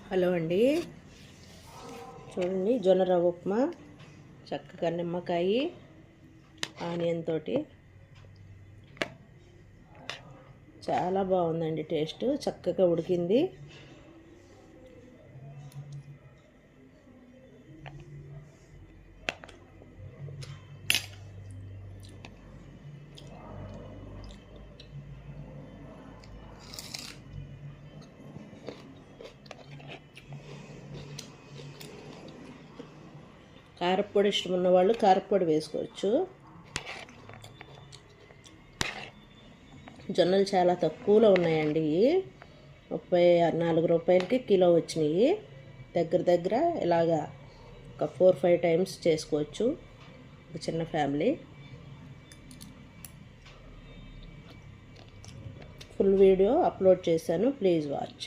Hello అండి, చూడండి జొన్న రవ్వ ఉప్మా చక్కగా నిమ్మకాయ ఆనియన్ తోటి చాలా బాగుందండి. టేస్ట్ చక్కగా ఉడికింది. కారప్పొడి ఇష్టం ఉన్న వాళ్ళు కారప్పొడి వేసుకోవచ్చు. జొన్నలు చాలా తక్కువలో ఉన్నాయండి. 34 రూపాయలకి కిలో వచ్చినాయి. దగ్గర ఇలాగా ఒక 4-5 టైమ్స్ చేసుకోవచ్చు. ఒక చిన్న ఫ్యామిలీ. ఫుల్ వీడియో అప్లోడ్ చేశాను, ప్లీజ్ వాచ్.